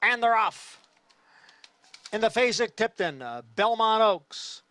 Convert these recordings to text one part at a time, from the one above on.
And they're off. In the Phasic Tipton, Belmont Oaks.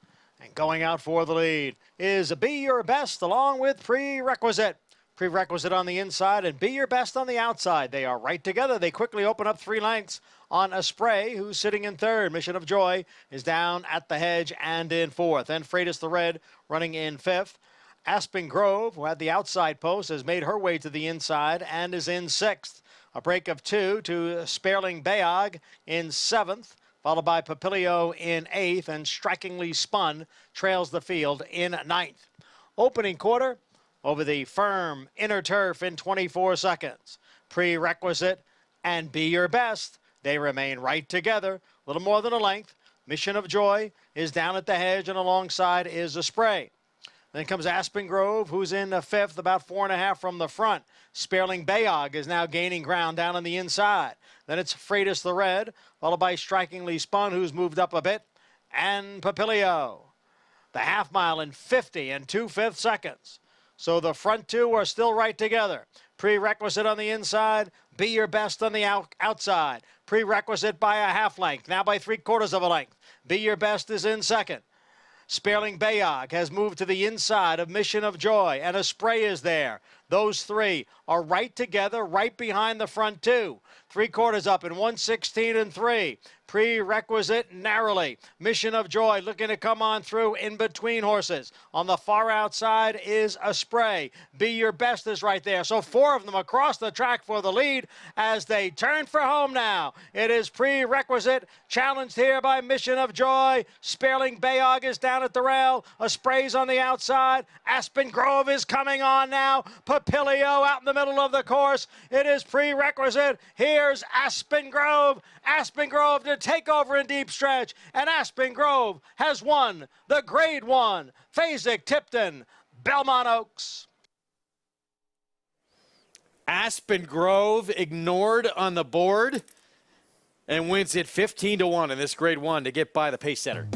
And going out for the lead is Be Your Best along with Prerequisite. Prerequisite on the inside and Be Your Best on the outside. They are right together. They quickly open up 3 lengths on Aspen, who's sitting in third. Mission of Joy is down at the hedge and in fourth. Then Freitas the Red running in fifth. Aspen Grove, who had the outside post, has made her way to the inside and is in sixth. A break of 2 to Sperling Bayog in seventh, followed by Papilio in eighth, and Strikingly Spun trails the field in ninth. Opening quarter over the firm inner turf in 24 seconds. Prerequisite and Be Your Best. They remain right together, a little more than a length. Mission of Joy is down at the hedge, and alongside is a spray. Then comes Aspen Grove, who's in fifth, about 4.5 from the front. Sperling Bayog is now gaining ground down on the inside. Then it's Freitas the Red, followed by Strikingly Spun, who's moved up a bit, and Papilio. The half mile in 50 2/5 seconds. So the front two are still right together. Prerequisite on the inside, Be Your Best on the outside. Prerequisite by a half length, now by 3/4 of a length. Be Your Best is in second. Sperling Bayog has moved to the inside of Mission of Joy, and a spray is there. Those 3 are right together, right behind the front two. 3/4 up in 1:16 3. Prerequisite narrowly. Mission of Joy looking to come on through in between horses. On the far outside is a spray. Be Your Best is right there. So 4 of them across the track for the lead as they turn for home now. It is Prerequisite, challenged here by Mission of Joy. Sperling Bayog is down at the rail. A spray's on the outside. Aspen Grove is coming on now. Papilio out in the middle of the course. It is Prerequisite. Here's Aspen Grove. Aspen Grove to take over in deep stretch. And Aspen Grove has won the Grade 1 Phasic Tipton Belmont Oaks. Aspen Grove ignored on the board and wins it 15-1 in this Grade 1 to get by the pace setter.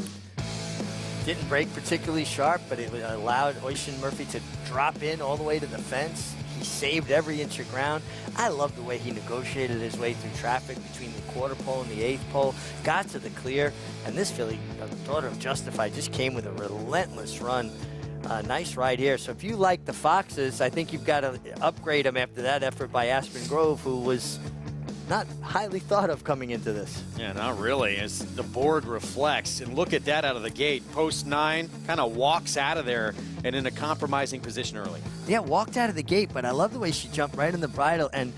Didn't break particularly sharp, but it allowed Oisin Murphy to drop in all the way to the fence. He saved every inch of ground. I love the way he negotiated his way through traffic between the quarter pole and the 8th pole, got to the clear, and this filly, Daughter of Justified, just came with a relentless run. Nice ride here. So if you like the Foxes, I think you've got to upgrade them after that effort by Aspen Grove, who was not highly thought of coming into this. Yeah, not really, as the board reflects. And look at that out of the gate. Post 9 kind of walks out of there and in a compromising position early. Yeah, walked out of the gate, but I love the way she jumped right in the bridle, and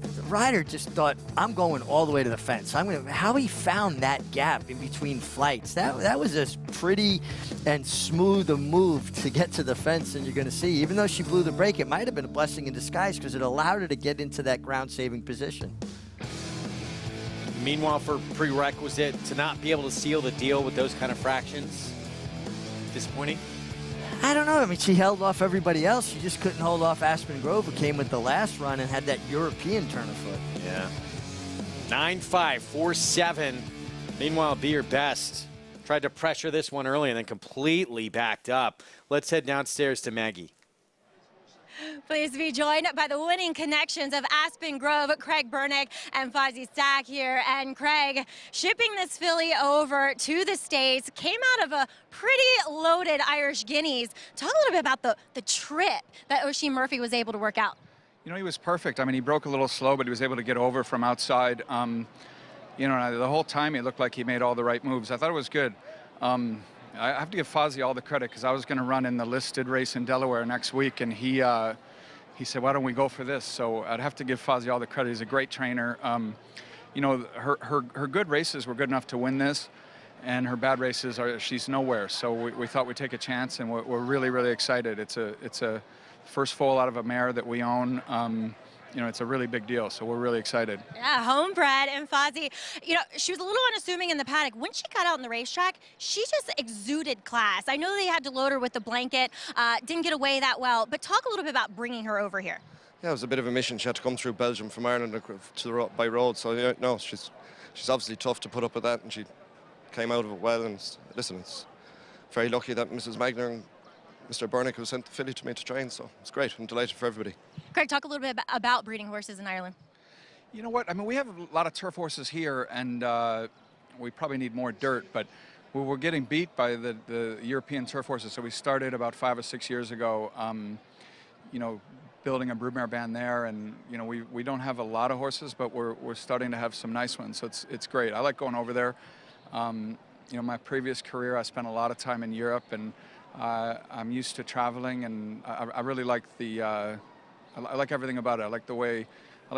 the rider just thought, I'm going all the way to the fence. How he found that gap in between flights. That was a pretty and smooth a move to get to the fence, and you're going to see, even though she blew the brake, it might have been a blessing in disguise because it allowed her to get into that ground-saving position. Meanwhile, for Prerequisite to not be able to seal the deal with those kind of fractions, disappointing? I don't know. I mean, she held off everybody else. She just couldn't hold off Aspen Grove, who came with the last run and had that European turn of foot. Yeah. 9-5, 4-7. Meanwhile, Be Your Best tried to pressure this one early and then completely backed up. Let's head downstairs to Maggie. Pleased to be joined by the winning connections of Aspen Grove, Craig Bernick and Fozzie Stack here. And Craig, shipping this filly over to the States, came out of a pretty loaded Irish Guineas. Talk a little bit about the trip that Oisin Murphy was able to work out. You know, he was perfect. I mean, he broke a little slow, but he was able to get over from outside. You know, the whole time he looked like he made all the right moves. I thought it was good. I have to give Fozzie all the credit because I was going to run in the listed race in Delaware next week, and he said, why don't we go for this? So I'd have to give Fozzie all the credit. He's a great trainer. You know, her good races were good enough to win this, and her bad races, she's nowhere. So we thought we'd take a chance, and we're really, really excited. It's a first foal out of a mare that we own. You know, it's a really big deal, so we're really excited. Yeah, homebred. And Fozzie, you know, she was a little unassuming in the paddock. When she got out on the racetrack, she just exuded class. I know they had to load her with the blanket, didn't get away that well, but talk a little bit about bringing her over here. Yeah, it was a bit of a mission. She had to come through Belgium from Ireland by road, so yeah, no, she's obviously tough to put up with that, and she came out of it well. And listen, it's very lucky that Mrs. Magner and Mr. Bernick, who sent the filly to me to train, so it's great. I'm delighted for everybody. Craig, talk a little bit about breeding horses in Ireland. You know what? I mean, we have a lot of turf horses here, and we probably need more dirt, but we're getting beat by the European turf horses. So we started about 5 or 6 years ago, you know, building a broodmare band there, and you know, we don't have a lot of horses, but we're starting to have some nice ones. So it's great. I like going over there. You know, my previous career, I spent a lot of time in Europe, and I'm used to traveling, and I really like I like everything about it. I like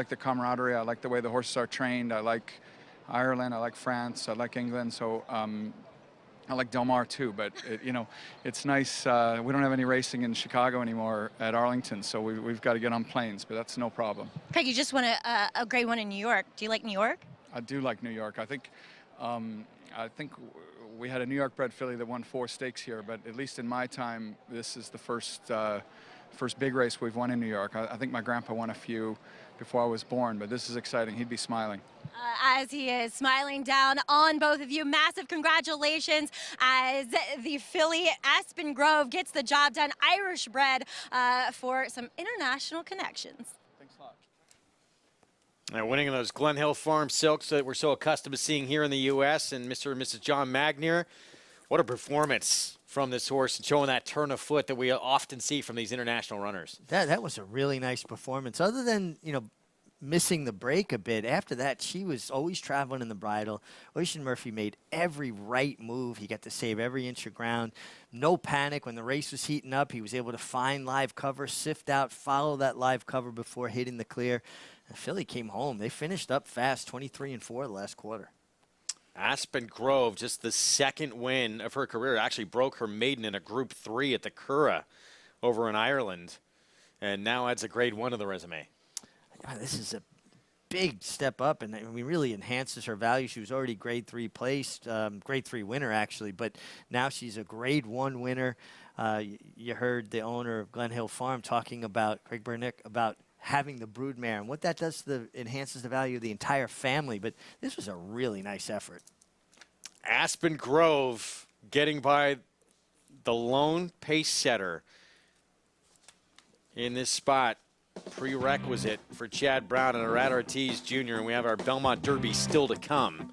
the camaraderie. I like the way the horses are trained. I like Ireland. I like France. I like England. So I like Del Mar too. But you know, it's nice. We don't have any racing in Chicago anymore at Arlington, so we've got to get on planes. But that's no problem. Craig, you just won a Grade 1 in New York. Do you like New York? I do like New York. I think we had a New York bred filly that won 4 stakes here, but at least in my time, this is the first big race we've won in New York. I think my grandpa won a few before I was born, but this is exciting. He'd be smiling. As he is smiling down on both of you, massive congratulations as the filly Aspen Grove gets the job done, Irish bred, for some international connections. Thanks a lot. Winning those Glen Hill Farm Silks that we're so accustomed to seeing here in the U.S. and Mr. and Mrs. John Magnier. What a performance from this horse, and showing that turn of foot that we often see from these international runners. That was a really nice performance. Other than, you know, missing the break a bit, after that, she was always traveling in the bridle. Oisin Murphy made every right move. He got to save every inch of ground. No panic. When the race was heating up, he was able to find live cover, sift out, follow that live cover before hitting the clear. And Philly came home. They finished up fast, 23-4 the last quarter. Aspen Grove, just the second win of her career, actually broke her maiden in a Group 3 at the NYRA over in Ireland, and now adds a Grade 1 to the resume. This is a big step up, and I mean, really enhances her value. She was already Grade 3 placed, Grade 3 winner actually, but now she's a Grade 1 winner. You heard the owner of Glen Hill Farm talking about, Craig Bernick, about having the broodmare and what that does to enhances the value of the entire family. But this was a really nice effort. Aspen Grove getting by the lone pace setter in this spot. Prerequisite for Chad Brown and Arad Ortiz Jr. And we have our Belmont Derby still to come.